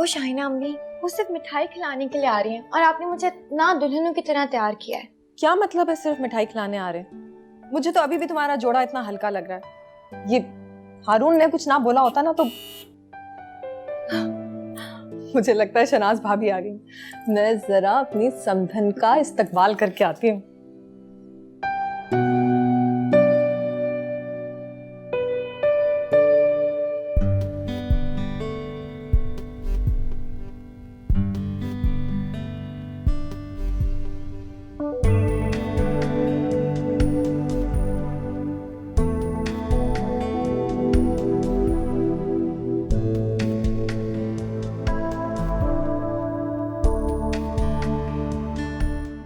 वो शाहिना अम्मी वो सिर्फ मिठाई खिलाने के लिए आ रही हैं और आपने मुझे इतना दुल्हनों की तरह तैयार किया है। क्या मतलब है सिर्फ मिठाई खिलाने आ रहे हैं? मुझे तो अभी भी तुम्हारा जोड़ा इतना हल्का लग रहा है। ये हारून ने कुछ ना बोला होता ना तो मुझे लगता है शनाज भाभी आ गई। मैं जरा अपनी समधन का इस्तकबाल करके आती हूँ।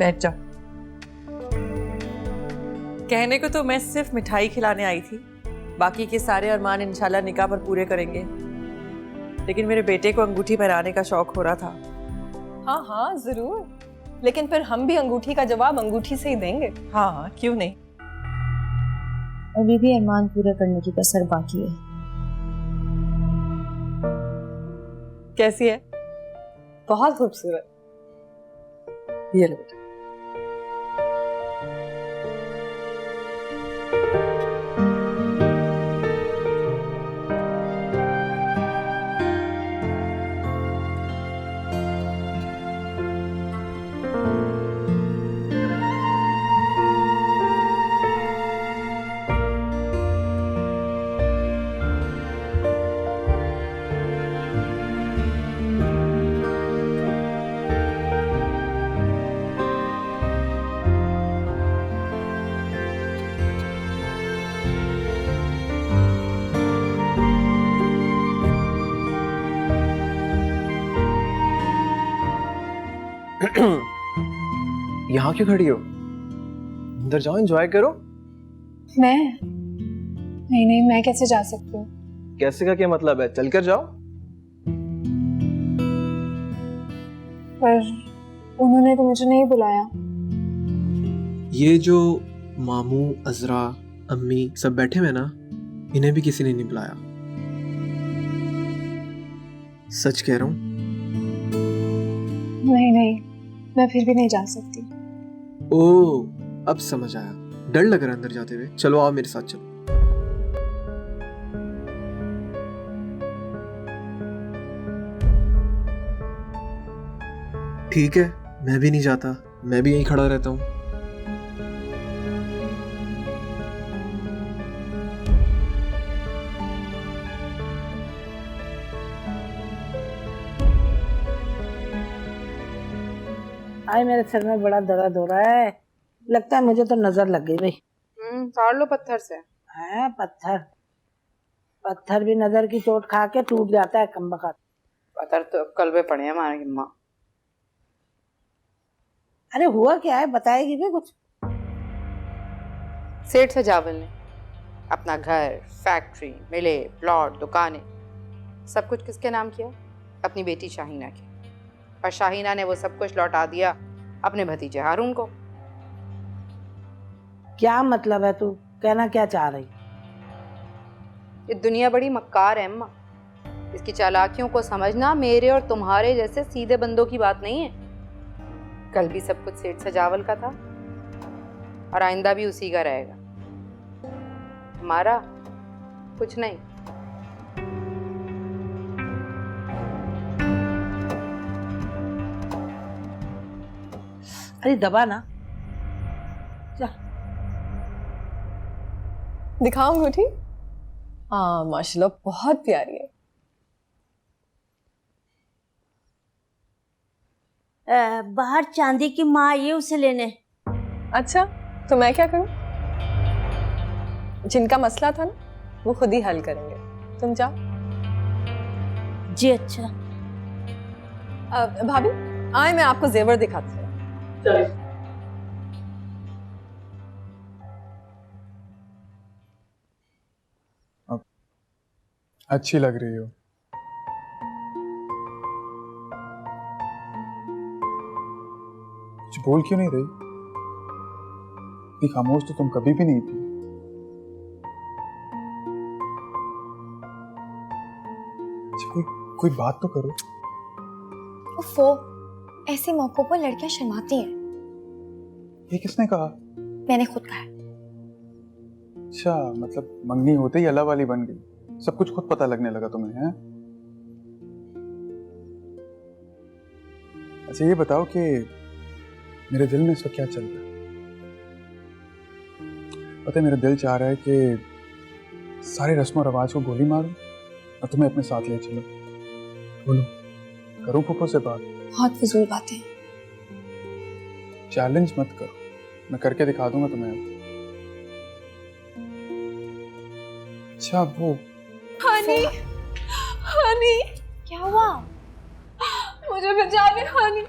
बैठ जाओ। कहने को तो मैं सिर्फ मिठाई खिलाने आई थी, बाकी के सारे अरमान इंशाल्लाह निकाह पर पूरे करेंगे, लेकिन मेरे बेटे को अंगूठी पहनाने का शौक हो रहा था। हाँ हाँ जरूर, लेकिन फिर हम भी अंगूठी का जवाब अंगूठी से ही देंगे। हाँ हाँ क्यों नहीं। अभी भी अरमान पूरा करने की कसर बाकी है। कैसी है? बहुत खूबसूरत। ये लो बेटा। यहाँ क्यों खड़ी हो? अंदर जाओ, एंजॉय करो। मैं नहीं नहीं, मैं कैसे जा सकती हूँ? कैसे का क्या मतलब है? चलकर जाओ। पर उन्होंने तो मुझे नहीं बुलाया। ये जो मामू, अजरा, अम्मी सब बैठे हुए ना, इन्हें भी किसी ने नहीं बुलाया। सच कह रहा हूँ। नहीं नहीं, मैं फिर भी नहीं जा सकती। ओह, अब समझ आया। डर लग रहा है अंदर जाते हुए। चलो आओ मेरे साथ चलो। ठीक है, मैं भी नहीं जाता, मैं भी यहीं खड़ा रहता हूँ। आज मेरे सिर में बड़ा दर्द हो रहा है, लगता है मुझे तो नजर लग गई भाई। फाड़ लो पत्थर से। है पत्थर? पत्थर भी नजर की चोट खा के टूट जाता है कमबख्त। पत्थर तो कल पे पड़े हैं हमारी माँ। अरे हुआ क्या है, बताएगी भी कुछ? सेठ सजावल ने अपना घर, फैक्ट्री, मिले, प्लॉट, दुकानें सब कुछ किसके नाम किया? अपनी बेटी शाहीना के। और शाहीना ने वो सब कुछ लौटा दिया अपने भतीजे हारून को। क्या मतलब है? तू कहना क्या चाह रही? ये दुनिया बड़ी मक्कार है अम्मा। इसकी चालाकियों को समझना मेरे और तुम्हारे जैसे सीधे बंदों की बात नहीं है। कल भी सब कुछ सेठ सजावल का था और आइंदा भी उसी का रहेगा। हमारा कुछ नहीं। अरे दबा ना। चल दिखाऊं अंगूठी? हाँ माशाल्लाह बहुत प्यारी है। बाहर चांदी की माँ आई है उसे लेने। अच्छा तो मैं क्या करूं? जिनका मसला था ना वो खुद ही हल करेंगे, तुम जाओ। जी अच्छा। भाभी आए, मैं आपको जेवर दिखाती हूँ। अच्छी लग रही हो। कुछ बोल क्यों नहीं रही? इतनी खामोश तो तुम कभी भी नहीं थी। अच्छा कोई बात तो करो। उफ़ो, ऐसे मौकों पर लड़कियां शर्माती हैं। ये किसने कहा? मैंने खुद कहा है। अच्छा, मतलब मंगनी होते ही अल्लाह वाली बन गई, सब कुछ खुद पता लगने लगा तुम्हें, हैं? अच्छा ये बताओ कि मेरे दिल में इस वक्त क्या चल रहा है? पता है, मेरा दिल चाह रहा है कि सारे रस्म और रवाज को गोली मारूं और तुम्हें अपने साथ ले चलो। बोलो, करूं फूफो से बात? बहुत फजूल बातें। चैलेंज मत करो, मैं करके दिखा दूंगा तुम्हें। अच्छा वो हानी, हानी, क्या हुआ? मुझे बचा ले हानी।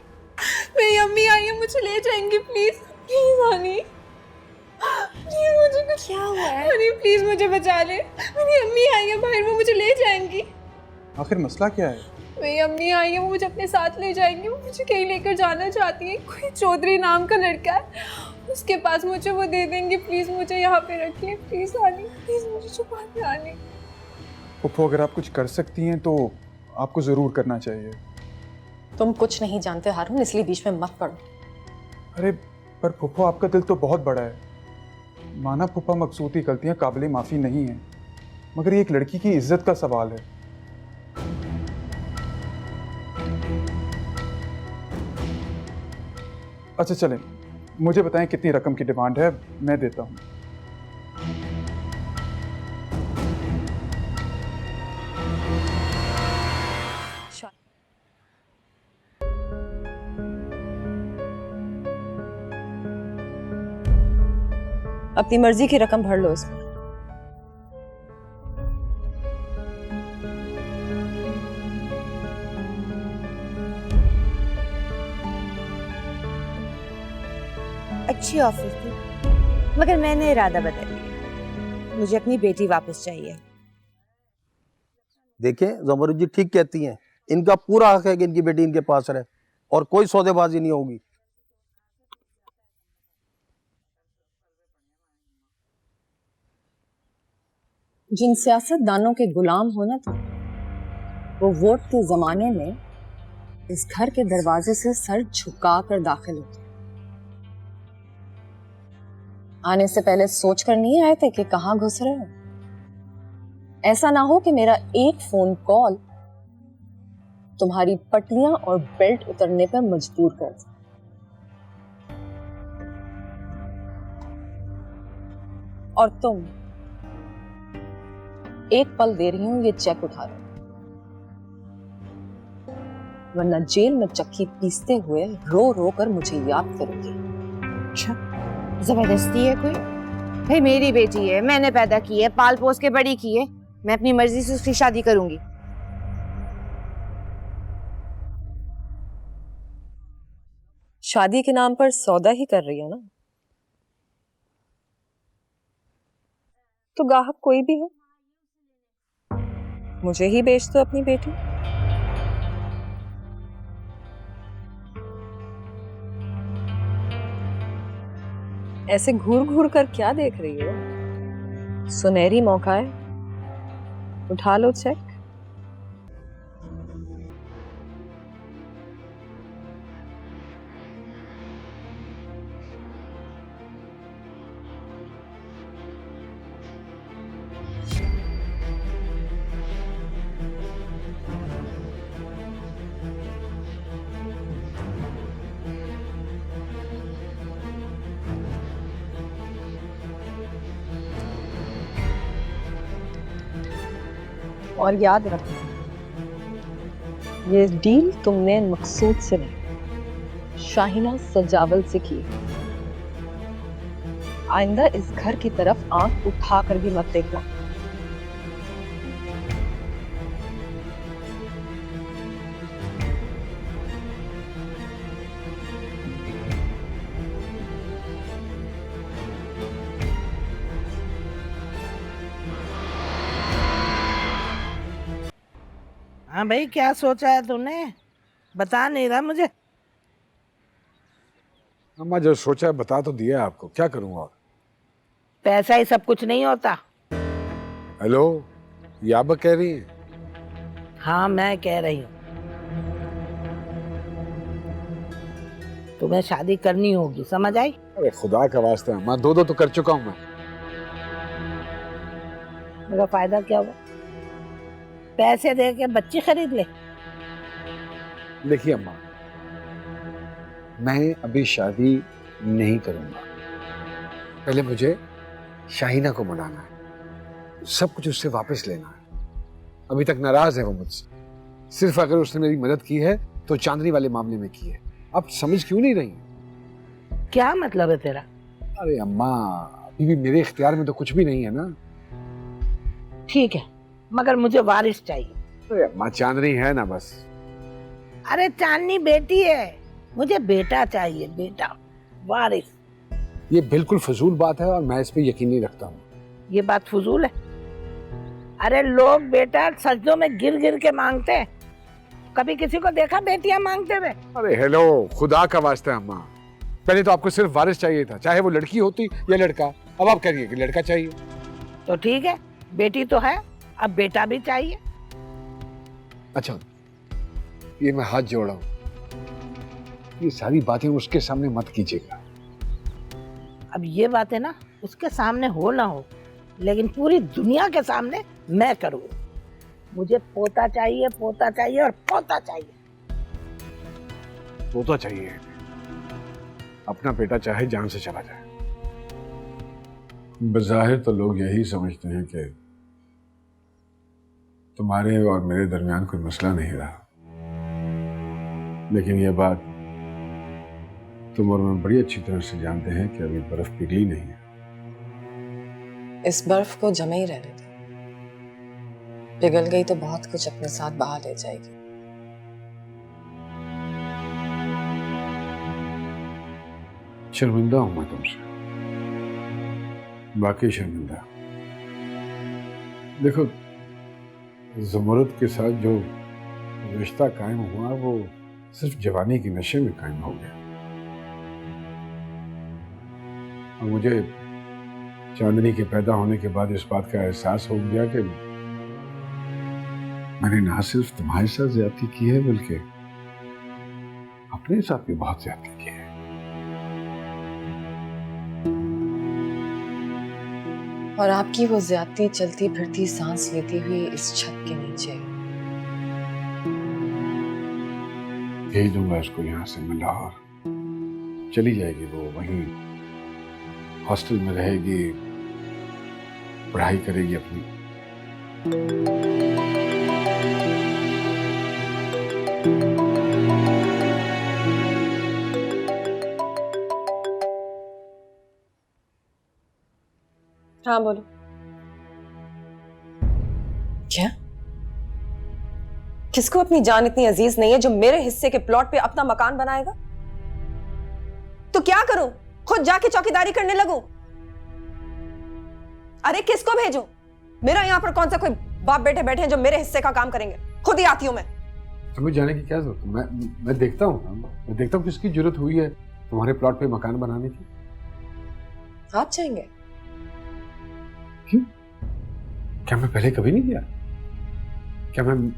मेरी अम्मी आई है, मुझे ले जाएंगी प्लीज, प्लीज हानी, प्लीज मुझे कुछ। क्या हुआ है? हानी प्लीज मुझे बचा ले, मेरी अम्मी आई है बाहर, वो मुझे ले जाएंगी। आखिर मसला क्या है? मेरी अम्मी आई है, वो मुझे अपने साथ ले जाएंगी, वो मुझे कहीं लेकर जाना चाहती है। कोई चौधरी नाम का लड़का है, उसके पास मुझे वो दे देंगे। प्लीज मुझे यहाँ पे रखिए, प्लीज हानी, प्लीज मुझे छुपा के आने। फूफो अगर आप कुछ कर सकती हैं तो आपको जरूर करना चाहिए। तुम कुछ नहीं जानते हारून, इसलिए बीच में मत पड़ो। अरे पर फूफो आपका दिल तो बहुत बड़ा है। माना फूफा मकसूदी गलतियां काबिल माफ़ी नहीं है, मगर ये एक लड़की की इज्जत का सवाल है। अच्छा चलें, मुझे बताएं कितनी रकम की डिमांड है, मैं देता हूँ। अपनी मर्जी की रकम भर लो इसमें। अच्छी ऑफर थी, मगर मैंने इरादा बदल लिया। मुझे अपनी बेटी वापस चाहिए। देखें, जमरुद जी ठीक कहती हैं, इनका पूरा हक है कि इनकी बेटी इनके पास रहे और कोई सौदेबाजी नहीं होगी। जिन सियासतदानों के गुलाम होना था, वो वोट के जमाने में इस घर के दरवाजे से सर झुका कर दाखिल होते। आने से पहले सोच कर नहीं आए थे कि कहां घुस रहे हो। ऐसा ना हो कि मेरा एक फोन कॉल तुम्हारी पटलियां और बेल्ट उतरने पर मजबूर कर दे। और तुम एक पल दे रही हूं, ये चेक उठा लो, वरना जेल में चक्की पीसते हुए रो रो कर मुझे याद करोगी। अच्छा, जबरदस्ती है कोई? भाई मेरी बेटी है, मैंने पैदा की है, पाल पोस के बड़ी की है, मैं अपनी मर्जी से उसकी शादी करूंगी। शादी के नाम पर सौदा ही कर रही हो ना? तो गाहक कोई भी है, मुझे ही बेच दो अपनी बेटी। ऐसे घूर घूर कर क्या देख रही हो? सुनहरी मौका है, उठा लो चेक। और याद रखना, ये डील तुमने मकसूद से नहीं, शाहिना सजावल से की। आइंदा इस घर की तरफ आंख उठा कर भी मत देखना। हाँ भाई, क्या सोचा है तूने? बता नहीं रहा मुझे। अम्मा जो सोचा है बता तो दिया आपको, क्या करूँ और? पैसा ही सब कुछ नहीं होता। हेलो, याबा कह रही है? हाँ मैं कह रही हूँ। तुम्हें शादी करनी होगी, समझ आई? अरे खुदा का वास्ता अम्मा, दो तो कर चुका हूँ मैं। मेरा फायदा क्या हुआ? पैसे दे के बच्ची खरीद ले। देखिए अम्मा, मैं अभी शादी नहीं करूंगा। पहले मुझे शाहीना को मनाना है, सब कुछ उससे वापस लेना है। अभी तक नाराज है वो मुझसे। सिर्फ अगर उसने मेरी मदद की है तो चांदनी वाले मामले में की है। आप समझ क्यों नहीं रही? क्या मतलब है तेरा? अरे अम्मा, अभी भी मेरे इख्तियार में तो कुछ भी नहीं है ना। ठीक है, मगर मुझे वारिस चाहिए। अरे अम्मा, चांदनी है ना बस। अरे चांदनी बेटी है, मुझे बेटा चाहिए, बेटा, वारिस। ये बिल्कुल फजूल बात है और मैं इस पे यकीन नहीं रखता हूँ। ये बात फजूल है? अरे लोग बेटा सजदों में गिर गिर के मांगते हैं। कभी किसी को देखा बेटियां मांगते हुए? अरे हेलो, खुदा का वास्ता अम्मा, पहले तो आपको सिर्फ वारिस चाहिए था, चाहे वो लड़की होती या लड़का। अब आप कह रही है कि लड़का चाहिए। तो ठीक है, बेटी तो है, अब बेटा भी चाहिए। अच्छा, ये मैं हाथ जोड़ा हूं, ये सारी बातें उसके सामने मत कीजिएगा। अब ये बातें ना उसके सामने हो ना हो, लेकिन पूरी दुनिया के सामने मैं करूँ। मुझे पोता चाहिए, पोता चाहिए और पोता चाहिए। पोता चाहिए, अपना बेटा चाहे जान से चला जाए। बज़ाहिर तो लोग यही समझते हैं कि तुम्हारे और मेरे दरमियान कोई मसला नहीं रहा, लेकिन यह बात तुम और मैं बड़ी अच्छी तरह से जानते हैं कि अभी बर्फ पिघली नहीं है। इस बर्फ को जमे ही रहने दो, पिघल गई तो बहुत कुछ अपने साथ बहा ले जाएगी। शर्मिंदा हूं मैं तुमसे, बाकी शर्मिंदा। देखो, ज़ुमरद के साथ जो रिश्ता कायम हुआ वो सिर्फ जवानी के नशे में कायम हो गया, और मुझे चांदनी के पैदा होने के बाद इस बात का एहसास हो गया कि मैंने ना सिर्फ तुम्हारे साथ ज्यादती की है बल्कि अपने साथ भी बहुत ज्यादती की है। और आपकी वो ज्यादती चलती फिरती सांस लेती हुई इस छत के नीचे। भेज दूंगा इसको यहाँ से मैं लाहौर, चली जाएगी वो, वहीं हॉस्टल में रहेगी, पढ़ाई करेगी अपनी। हाँ बोलो। क्या? किसको अपनी जान इतनी अजीज नहीं है जो मेरे हिस्से के प्लॉट पे अपना मकान बनाएगा? तो क्या करूं? खुद जाके चौकीदारी करने लगूं? अरे किसको भेजूं? मेरा यहाँ पर कौन सा कोई बाप बेटे बैठे हैं जो मेरे हिस्से का काम करेंगे? खुद ही आती हूं मैं। तुम्हें जाने की क्या जरूरत है? मैं देखता हूँ किसकी जरूरत हुई है तुम्हारे प्लॉट पे मकान बनाने की। आप चाहेंगे? क्यों? क्या मैं पहले कभी नहीं किया? क्या मैं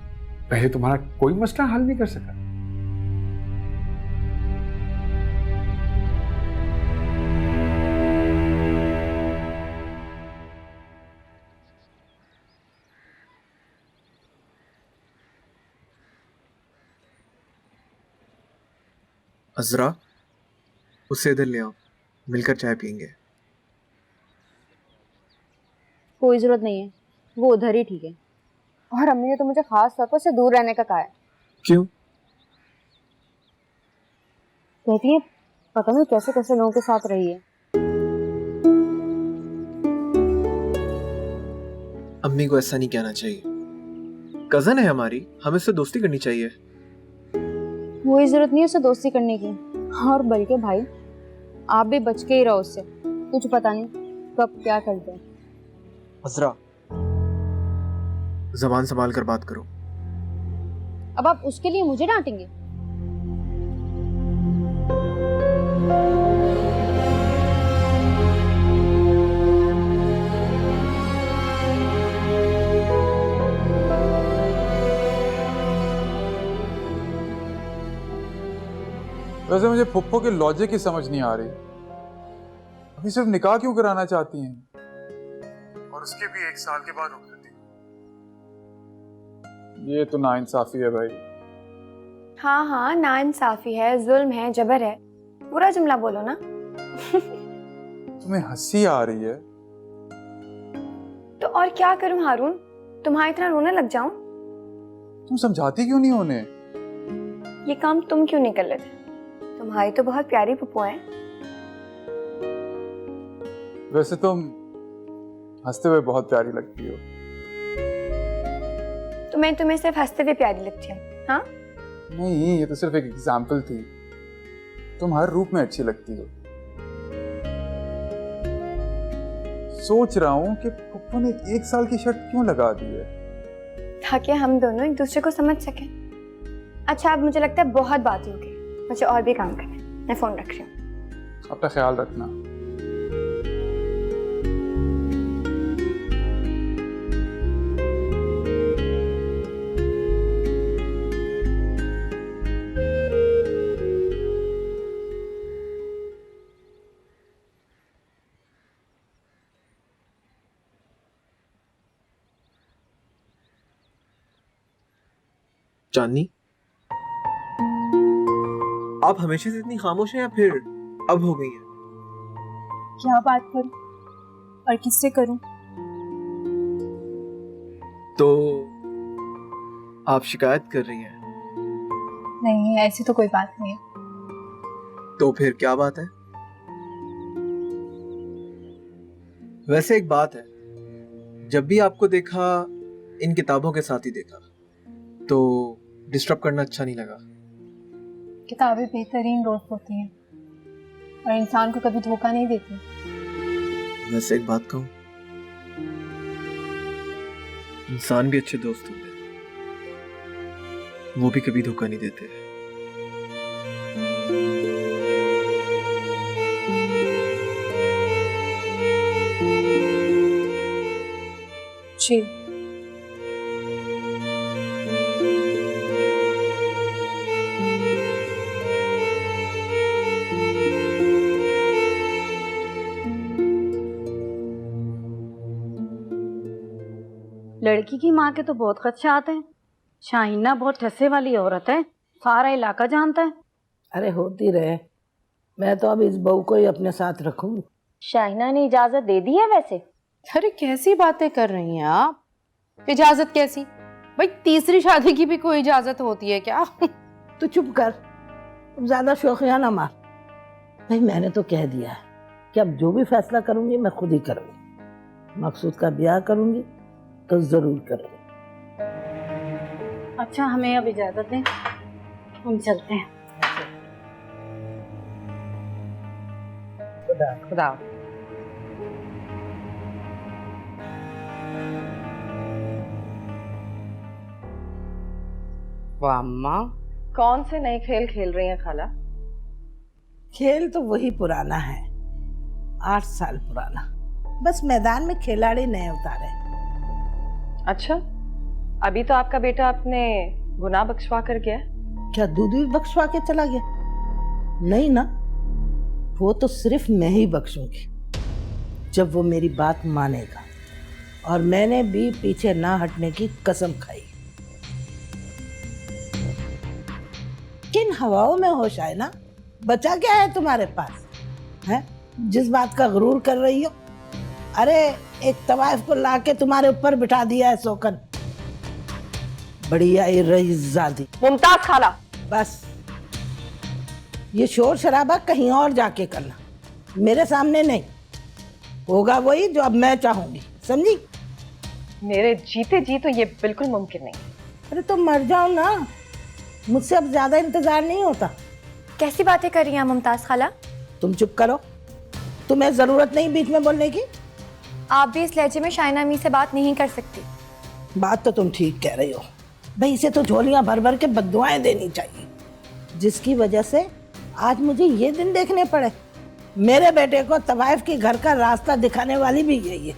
पहले तुम्हारा कोई मसला हल नहीं कर सका? अजरा, उससे इधर ले आओ, मिलकर चाय पियेंगे। कोई जरूरत नहीं है, वो उधर ही ठीक है। और अम्मी ने तो मुझे खास तौर पर उससे दूर रहने का कहा है। क्यों? कहती है पता नहीं कैसे कैसे लोगों के साथ रही है। अम्मी को ऐसा नहीं कहना चाहिए, कजन है हमारी, हमें उससे दोस्ती करनी चाहिए। कोई जरूरत नहीं है उससे दोस्ती करने की। और बल्कि भाई आप भी बच के ही रहो उससे, कुछ पता नहीं कब क्या कर दे। अजरा, जबान संभाल कर बात करो। अब आप उसके लिए मुझे डांटेंगे? वैसे मुझे फुप्पो के लॉजिक ही समझ नहीं आ रही। अभी सिर्फ निकाह क्यों कराना चाहती हैं, और उसके भी 1 साल के बाद रोक देती। ये तो नाइंसाफी है भाई। हाँ हाँ, नाइंसाफी है, जुल्म है, जबर है, पूरा जुमला बोलो ना। तुम्हें हंसी आ रही है? तो और क्या करूं हारून, तुम्हारा इतना रोने लग जाऊं? तुम समझाती क्यों नहीं होने? ये काम तुम क्यों नहीं कर लेते? तुम्हारी तो बहुत प्यारी पुप्पो है। वैसे तुम हंसते हुए बहुत प्यारी लगती हो। तो मैं तुम्हें सिर्फ हंसते हुए प्यारी लगती हूँ? हाँ नहीं, ये तो सिर्फ एक एग्जाम्पल थी। तुम हर रूप में अच्छी लगती हो। सोच रहा हूँ कि पप्पू ने 1 साल की शर्त क्यों लगा दी है, ताकि हम दोनों एक दूसरे को समझ सकें। अच्छा, अब मुझे लगता है बहुत बात हो गई, मुझे और भी काम करना है। मैं फोन रख रही हूँ। अपना ख्याल रखना। चांदनी, आप हमेशा से इतनी खामोश हैं या फिर अब हो गई हैं? क्या बात करूं और किससे करूं? तो आप शिकायत कर रही हैं? नहीं, ऐसी तो कोई बात नहीं है। तो फिर क्या बात है? वैसे एक बात है, जब भी आपको देखा इन किताबों के साथ ही देखा, तो डिस्टर्ब करना अच्छा नहीं लगा। किताबें बेहतरीन दोस्त होती हैं और इंसान को कभी धोखा नहीं देती। वैसे एक बात कहूं, इंसान भी अच्छे दोस्त होते हैं, वो भी कभी धोखा नहीं देते। जी, लड़की की माँ के तो बहुत खदशे आते हैं। शाहीना बहुत ठस्से वाली औरत है, सारा इलाका जानता है। अरे होती रहे, मैं तो अब इस बहू को ही अपने साथ रखूंगी। शाहीना ने इजाजत दे दी है वैसे? अरे कैसी बातें कर रही हैं आप? इजाजत कैसी? भाई तीसरी शादी की भी कोई इजाजत होती है क्या? तू चुप कर, तुम ज्यादा शौकिया ना मार। भाई मैंने तो कह दिया है कि अब जो भी फैसला करूंगी मैं खुद ही करूंगी। मकसूद का ब्याह करूंगी तो जरूर करूंगी। अच्छा, हमें अब इजाजत दें, हम चलते हैं। खुदा खुदा। वाह अम्मा, कौन से नए खेल खेल रही हैं खाला? खेल तो वही पुराना है, 8 साल पुराना, बस मैदान में खिलाड़ी नए उतारे। अच्छा, अभी तो आपका बेटा अपने गुनाह बख्शवा कर गया। क्या दूध भी बख्शवा के चला गया? नहीं ना, वो तो सिर्फ मैं ही बख्शूंगी जब वो मेरी बात मानेगा, और मैंने भी पीछे ना हटने की कसम खाई। किन हवाओं में होश आए ना, बचा क्या है तुम्हारे पास है जिस बात का गुरूर कर रही हो? अरे एक तवाइफ को लाके तुम्हारे ऊपर बिठा दिया है सोकन। बढ़िया रईसजादी मुमताज खाला। बस ये शोर शराबा कहीं और जाके करना, मेरे सामने नहीं। होगा वही जो अब मैं चाहूंगी, समझी? मेरे जीते जी तो ये बिल्कुल मुमकिन नहीं। अरे तो मर जाओ ना, मुझसे अब ज्यादा इंतजार नहीं होता। कैसी बातें कर रही हैं मुमताज खाला? तुम चुप करो, तुम्हें जरूरत नहीं बीच में बोलने की। आप भी इस लहजे में शाइना अम्मी से बात नहीं कर सकती। बात तो तुम ठीक कह रही हो भाई, इसे तो झोलियां भर भर के बद्दुआएं देनी चाहिए, जिसकी वजह से आज मुझे ये दिन देखने पड़े। मेरे बेटे को तवाइफ के घर का रास्ता दिखाने वाली भी यही है,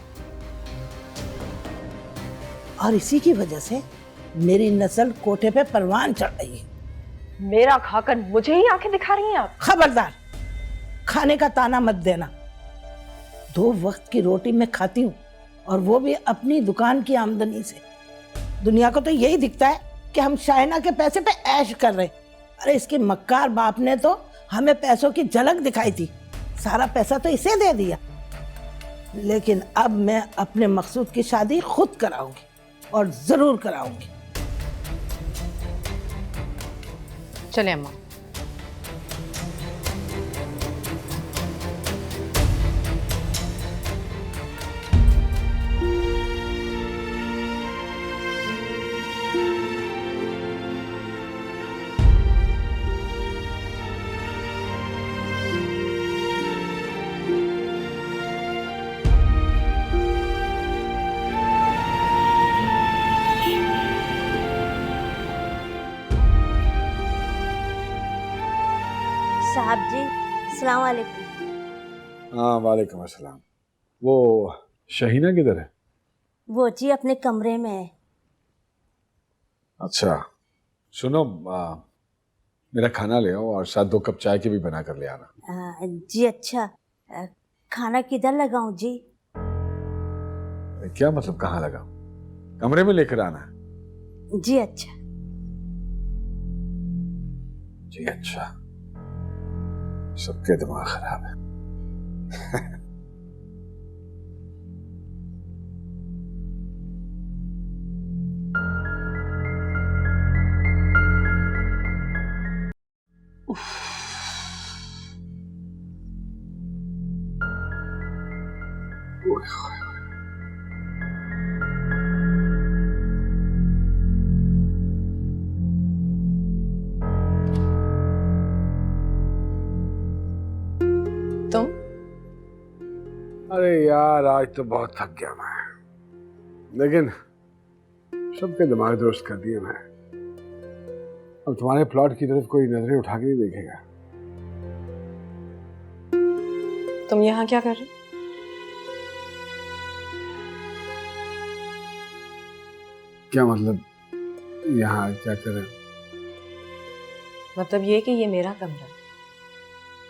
और इसी की वजह से मेरी नस्ल कोठे पे परवान चढ़ रही है। मेरा खाकर मुझे ही आंखें दिखा रही हैं आप? खबरदार, खाने का ताना मत देना। 2 वक्त की रोटी मैं खाती हूँ, और वो भी अपनी दुकान की आमदनी से। दुनिया को तो यही दिखता है कि हम शाइना के पैसे पे ऐश कर रहे। अरे इसके मक्कार बाप ने तो हमें पैसों की झलक दिखाई थी, सारा पैसा तो इसे दे दिया। लेकिन अब मैं अपने मकसूद की शादी खुद कराऊंगी, और जरूर कराऊंगी। चले अम्मा। साहब जी, अस्सलाम वालेकुम। हाँ, वालेकुम अस्सलाम। वो शहीना किधर है? वो जी अपने कमरे में है। अच्छा, सुनो, मेरा खाना ले आओ और साथ 2 कप चाय के भी बना कर ले आना। जी अच्छा, खाना किधर लगाऊं जी? क्या मतलब कहाँ लगाऊं? कमरे में लेकर आना। जी अच्छा। जी अच्छा, सबके दिमाग खराब है। तुम? अरे यार, आज तो बहुत थक गया मैं, लेकिन सबके दिमाग दुरुस्त कर दिए मैं। अब तुम्हारे प्लॉट की तरफ कोई नजरें उठा के नहीं देखेगा। तुम यहाँ क्या कर रहे हो? क्या मतलब यहाँ क्या कर रहे हो? मतलब ये कि ये मेरा कमरा,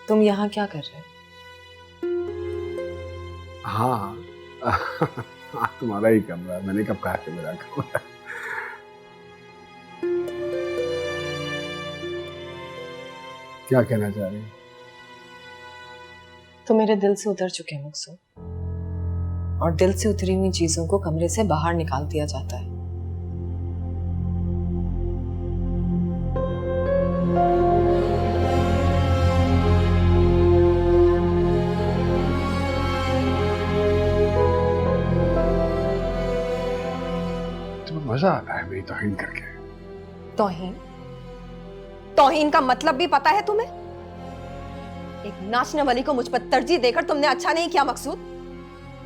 तुम यहाँ क्या कर रहे हो? हाँ हाँ, तुम्हारा ही कमरा, मैंने कब कहा कि मेरा कमरा। क्या कहना चाह रही हो? तो मेरे दिल से उतर चुके हैं मकसूद, और दिल से उतरी हुई चीजों को कमरे से बाहर निकाल दिया जाता है। तुम्हें मजा आता है मेरी तौहीन करके? तौहीन? तौहीन का मतलब भी पता है तुम्हें? एक नाचने वाली को मुझ पर तरजीह देकर तुमने अच्छा नहीं किया मकसूद।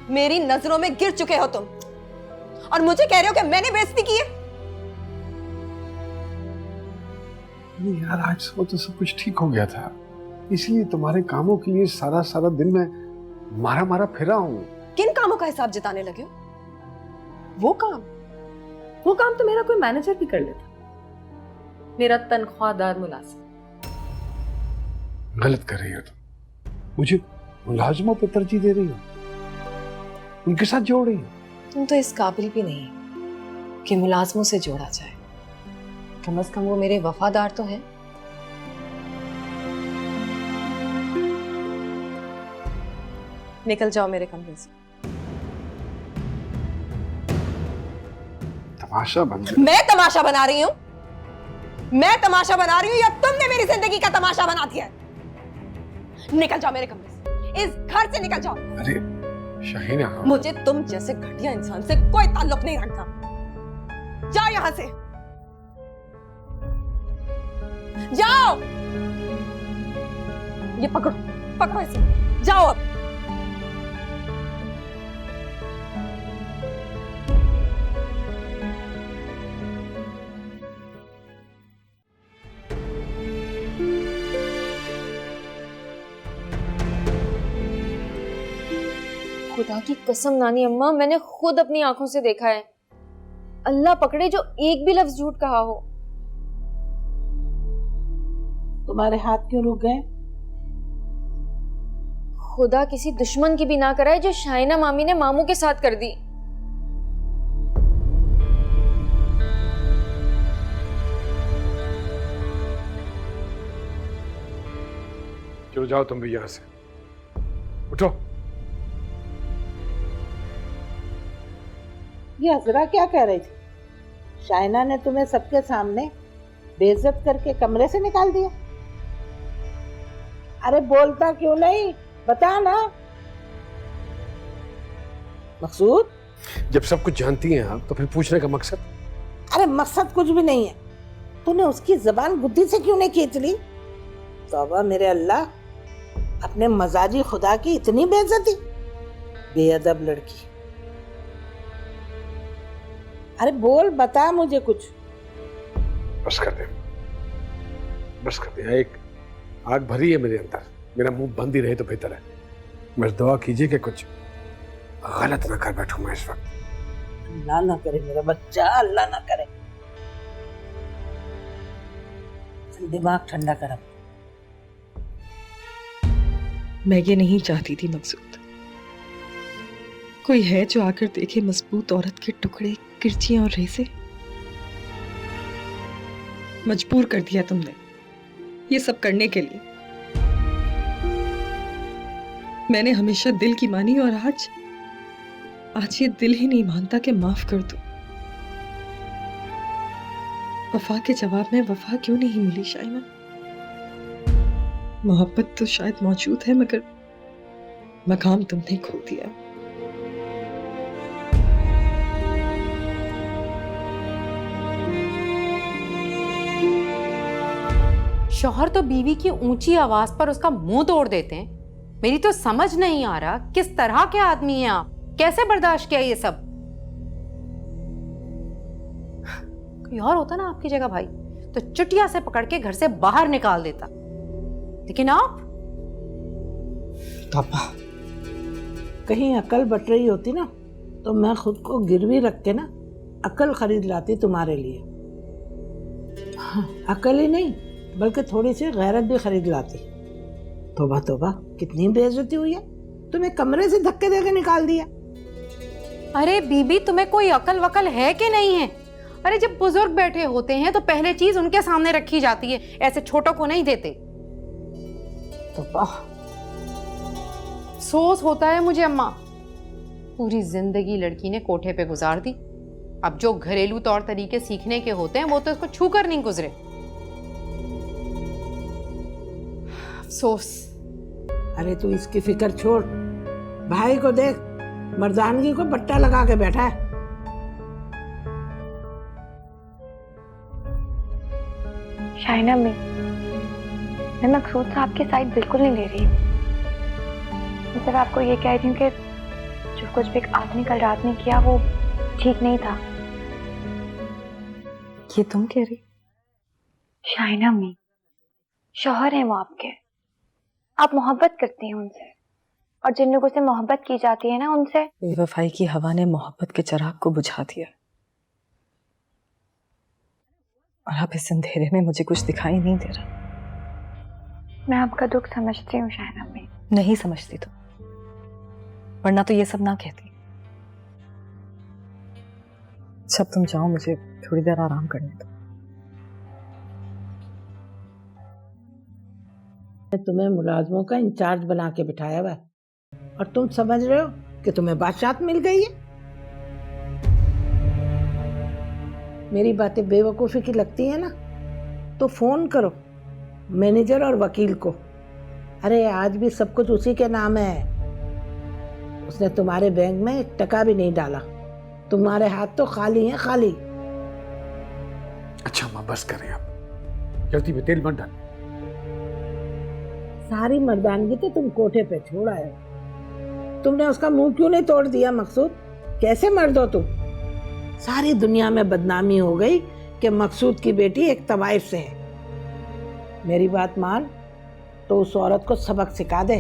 मेरी नजरों में गिर चुके हो तुम, और मुझे कह रहे हो कि मैंने बेइज्जती की है। नहीं यार, आज वो तो सब कुछ ठीक हो गया था, इसलिए तुम्हारे कामों के लिए सारा सारा दिन मैं मारा मारा फिरा हूँ। किन कामों का हिसाब जताने लगे हो? वो काम तो मेरा कोई मैनेजर भी कर लेता, मेरा तनख्वाहदार मुलाजिम। गलत कर रही हो तुम, मुझे मुलाजिमों पर तरजीह दे रही हो, उनके साथ जोड़ रही हो। तुम तो इस काबिल भी नहीं कि मुलाजमों से जोड़ा जाए। कम से कम वो मेरे वफादार तो हैं। निकल जाओ मेरे कमरे से। तमाशा बन गया। मैं तमाशा बना रही हूँ? मैं तमाशा बना रही हूँ या तुमने मेरी जिंदगी का तमाशा बना दिया है? निकल जाओ मेरे कमरे से, इस घर से निकल जाओ। अरे शहीना, मुझे तुम जैसे घटिया इंसान से कोई ताल्लुक नहीं रखता। जाओ यहां से, जाओ। ये पकड़ो, पकड़ो इसे, जाओ अब। खुदा की कसम नानी अम्मा, मैंने खुद अपनी आंखों से देखा है। अल्लाह पकड़े जो एक भी लफ्ज झूठ कहा हो। तुम्हारे हाथ क्यों रुक गए? खुदा किसी दुश्मन की भी ना कराए जो शाइना मामी ने मामू के साथ कर दी। चलो जाओ तुम भी यहां से, उठो। ये हजरा क्या कह रही थी? शाइना ने तुम्हें सबके सामने बेइज्जत करके कमरे से निकाल दिया। अरे बोलता क्यों नहीं, बता ना। मकसूद, जब सब कुछ जानती हैं आप तो फिर पूछने का मकसद? अरे मकसद कुछ भी नहीं है। तूने उसकी जबान बुद्धि से क्यों नहीं खींच ली? तौबा मेरे अल्लाह, अपने मजाजी खुदा की इतनी बेइज्जती। बेअदब लड़की। अरे बोल, बता मुझे कुछ। बस कर दे, बस कर दे। एक आग भरी है मेरे अंदर, मेरा मुंह बंद ही रहे तो बेहतर है। बस दुआ कीजिए कि कुछ गलत ना कर बैठूं मैं इस वक्त। अल्लाह ना करे मेरा बच्चा, अल्लाह ना करे। चल दिमाग ठंडा कर। मैं ये नहीं चाहती थी मकसूद, कोई है जो आकर देखे मजबूत औरत के टुकड़े, किरचियां और रेसे। मजबूर कर दिया तुमने ये सब करने के लिए। मैंने हमेशा दिल की मानी और आज ये दिल ही नहीं मानता कि माफ कर दो। वफा के जवाब में वफा क्यों नहीं मिली शाइना? मोहब्बत तो शायद मौजूद है मगर मकाम तुमने खो दिया। शौहर तो बीवी की ऊंची आवाज पर उसका मुंह तोड़ देते हैं। मेरी तो समझ नहीं आ रहा किस तरह के आदमी हैं आप, कैसे बर्दाश्त किया ये सब? कोई और होता ना आपकी जगह भाई तो चुटिया से पकड़ के घर से बाहर निकाल देता, लेकिन आप पापा, कहीं अकल बट रही होती ना तो मैं खुद को गिरवी रख के ना अकल खरीद लाती तुम्हारे लिए। हाँ, अकल ही नहीं बल्कि थोड़ी सी गैरत भी खरीद लाती। तोबा तोबा, कितनी बेइज्जती हुई है। तुम्हें कमरे से धक्के देके निकाल दिया। अरे बीबी, तुम्हें कोई अकल वकल है कि नहीं है? अरे जब बुजुर्ग बैठे होते हैं तो पहले चीज उनके सामने रखी जाती है, ऐसे छोटों को नहीं देते। तोबा, अफसोस होता है मुझे अम्मा, पूरी जिंदगी लड़की ने कोठे पे गुजार दी। अब जो घरेलू तौर तरीके सीखने के होते हैं वो तो इसको छूकर नहीं गुजरे। अफसोस। अरे तू इसकी फिक्र छोड़, भाई को देख, मर्दानगी को बट्टा लगा के बैठा है। शाइना, मैं मकसूद साहब की साइड बिल्कुल नहीं ले रही। मैं सिर्फ आपको ये कह रही हूँ कि जो कुछ भी आपने कल रात में किया वो ठीक नहीं था। ये तुम कह रही? शाइना में शौहर हैं वो आपके, आप मोहब्बत करती हैं उनसे, और जिन लोगों से मोहब्बत की जाती है ना उनसे। बेवफाई की हवा ने मोहब्बत के चिराग को बुझा दिया और अब इस अंधेरे में मुझे कुछ दिखाई नहीं दे रहा। मैं आपका दुख समझती हूँ शाइना में। नहीं समझती तो, वरना तो ये सब ना कहती। सब तुम जाओ, मुझे थोड़ी देर आराम करने दो। तुम्हें मुलाजमों का इंचार्ज बना के बिठाया हुआ है और तुम समझ रहे हो कि तुम्हें बादशाहत मिल गई है। मेरी बातें बेवकूफ़ी की लगती है ना तो फोन करो मैनेजर और वकील को। अरे आज भी सब कुछ उसी के नाम है। उसने तुम्हारे बैंक में 1 टका भी नहीं डाला। तुम्हारे हाथ तो खाली हैं, खाली। अच्छा माँ, बस करें आप, जल्दी में तेल मत डाल। सारी मर्दानगी तो तुम कोठे पे छोड़ आए। तुमने उसका मुंह क्यों नहीं तोड़ दिया मकसूद? कैसे मर्द हो तुम? सारी दुनिया में बदनामी हो गई कि मकसूद की बेटी एक तवाइफ से है। मेरी बात मान तो उस औरत को सबक सिखा दे।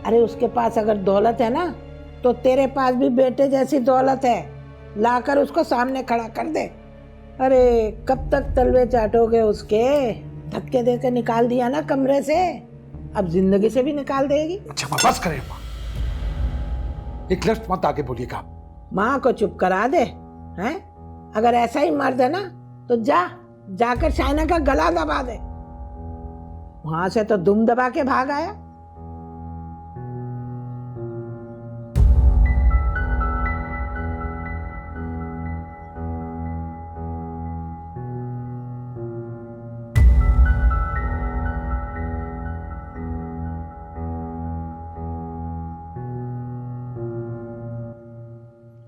अरे उसके पास अगर दौलत है ना तो तेरे पास भी बेटे जैसी दौलत है, लाकर उसको सामने खड़ा कर दे। अरे कब तक तलवे चाटोगे उसके? धक्के देकर निकाल दिया ना कमरे से, अब जिंदगी से भी निकाल देगी। अच्छा माँ बस करें माँ, एक लफ्ज मत आगे बोलिएगा। माँ को चुप करा दे, हैं? अगर ऐसा ही मर्द है ना तो जाकर शाइना का गला दबा दे। वहां से तो दुम दबा के भाग आया।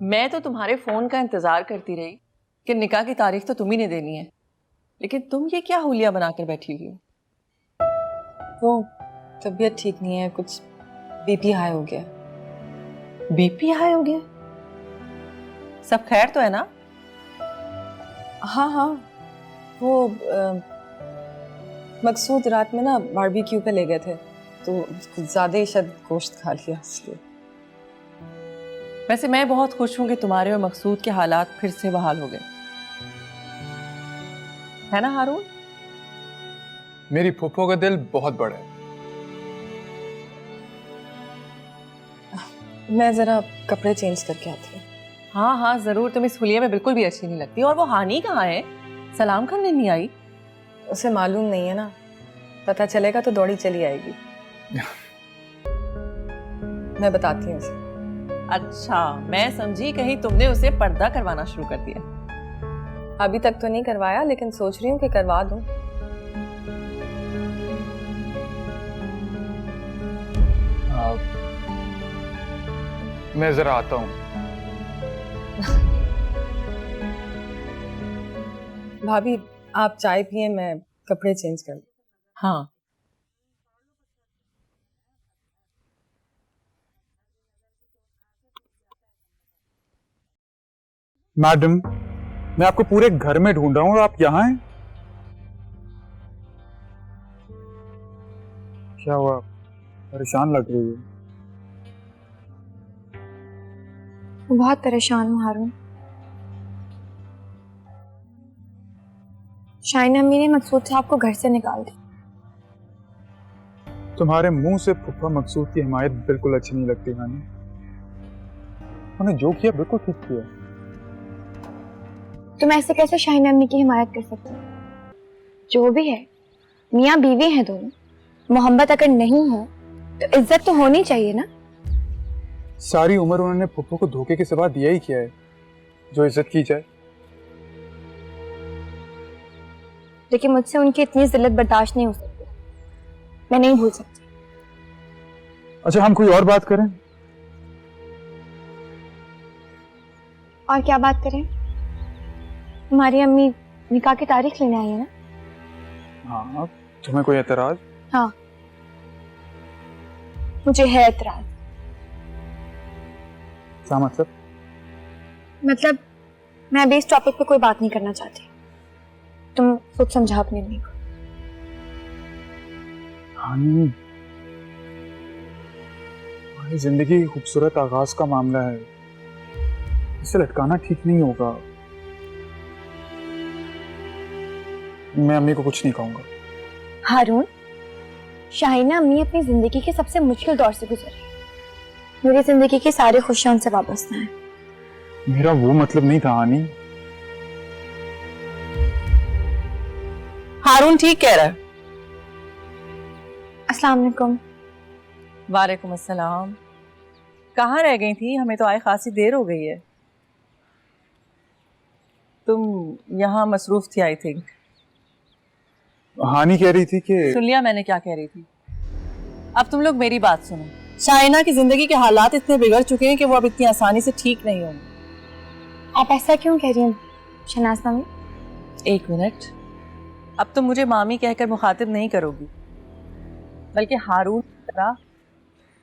मैं तो तुम्हारे फोन का इंतजार करती रही कि निकाह की तारीख तो तुम ही ने देनी है, लेकिन तुम ये क्या हुलिया बनाकर बैठी हुई हो? वो तबीयत ठीक नहीं है, कुछ बीपी हाई हो गया। बीपी हाई हो गया? सब खैर तो है ना? हाँ, वो मकसूद रात में ना बारबेक्यू पे ले गए थे, तो कुछ ज्यादा ही शायद गोश्त खा लिया इसलिए। वैसे मैं बहुत खुश हूं कि तुम्हारे और मकसूद के हालात फिर से बहाल हो गए, है ना हारून? मेरी फूफो का दिल बहुत बड़ा है। मैं जरा कपड़े चेंज करके आती हूँ। हाँ जरूर, तुम इस हुलिया में बिल्कुल भी अच्छी नहीं लगती। और वो हानी कहाँ है? सलाम करने नहीं आई? उसे मालूम नहीं है ना, पता चलेगा तो दौड़ी चली आएगी। मैं बताती हूँ उसे। अच्छा, मैं समझी कहीं तुमने उसे पर्दा करवाना शुरू कर दिया। अभी तक तो नहीं करवाया, लेकिन सोच रही हूँ कि करवा दूँ। मैं जरा आता हूँ। भाभी आप चाय पिए, मैं कपड़े चेंज कर लूँ। हाँ मैडम, मैं आपको पूरे घर में ढूंढ रहा हूँ और आप यहाँ हैं? क्या हुआ, परेशान लग रही है? बहुत परेशान हूँ हारून। शाइना अम्मी ने मकसूद साहब को घर से निकाल दिया। तुम्हारे मुंह से फूफा मकसूद की हिमायत बिल्कुल अच्छी नहीं लगती हानी। उन्हें जो किया बिल्कुल ठीक किया। तुम ऐसे कैसे शाइना अम्मी की हिमायत कर सकते हो? जो भी है, मियाँ बीवी हैं दोनों। मोहब्बत अगर नहीं है तो इज्जत तो होनी चाहिए ना। सारी उम्र उन्होंने फूफो को धोखे के सिवा दिया ही किया है, जो इज्जत की जाए। लेकिन मुझसे उनकी इतनी जिल्लत बर्दाश्त नहीं हो सकती, मैं नहीं भूल सकती। अच्छा, हम कोई और बात करें? और क्या बात करें? हमारी अम्मी निकाह की तारीख लेने आई है ना? हाँ, तुम्हें कोई एतराज? हाँ, मुझे है एतराज। क्या मतलब? मतलब मैं अभी इस टॉपिक पे कोई बात नहीं करना चाहती। तुम खुद समझा अपनी अम्मी को। हानी, हमारी जिंदगी की खूबसूरत आगाज का मामला है, इसे लटकाना ठीक नहीं होगा। मैं अम्मी को कुछ नहीं कहूंगा। हारून, शाहिना अम्मी अपनी जिंदगी के सबसे मुश्किल दौर से गुजर रही। मेरी जिंदगी की सारी खुशियां उनसे वाबस्ता हैं। मेरा वो मतलब नहीं था हानी। हारून ठीक कह रहा है। अस्सलाम वालेकुम। वालेकुम अस्सलाम। कहाँ रह गई थी? हमें तो आए खासी देर हो गई है। तुम यहाँ मसरूफ थी आई थिंक। हानी कह रही थी कि सुन लिया मैंने क्या कह रही थी। अब तुम लोग मेरी बात सुनो। शाइना की जिंदगी के हालात इतने बिगड़ चुके हैं कि वो अब इतनी आसानी से ठीक नहीं होंगे। आप ऐसा क्यों कह रही हैं शहनाज मामी? एक मिनट, अब तुम मुझे मामी कहकर मुखातिब नहीं करोगी, बल्कि हारून की तरह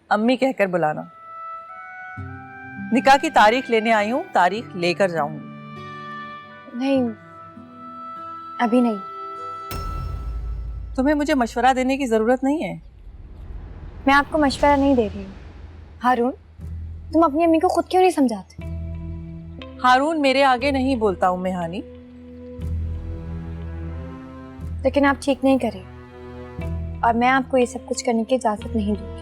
अम्मी कहकर बुलाना। निकाह की तारीख लेने आई हूँ, तारीख लेकर जाऊंगी। नहीं, अभी नहीं। तुम्हें मुझे मशवरा देने की जरूरत नहीं है। मैं आपको मशवरा नहीं दे रही हूँ। हारून, तुम अपनी अम्मी को खुद क्यों नहीं समझाते? हारून मेरे आगे नहीं बोलता हूँ मैं हानी। लेकिन आप ठीक नहीं करें और मैं आपको ये सब कुछ करने की इजाजत नहीं दूंगी।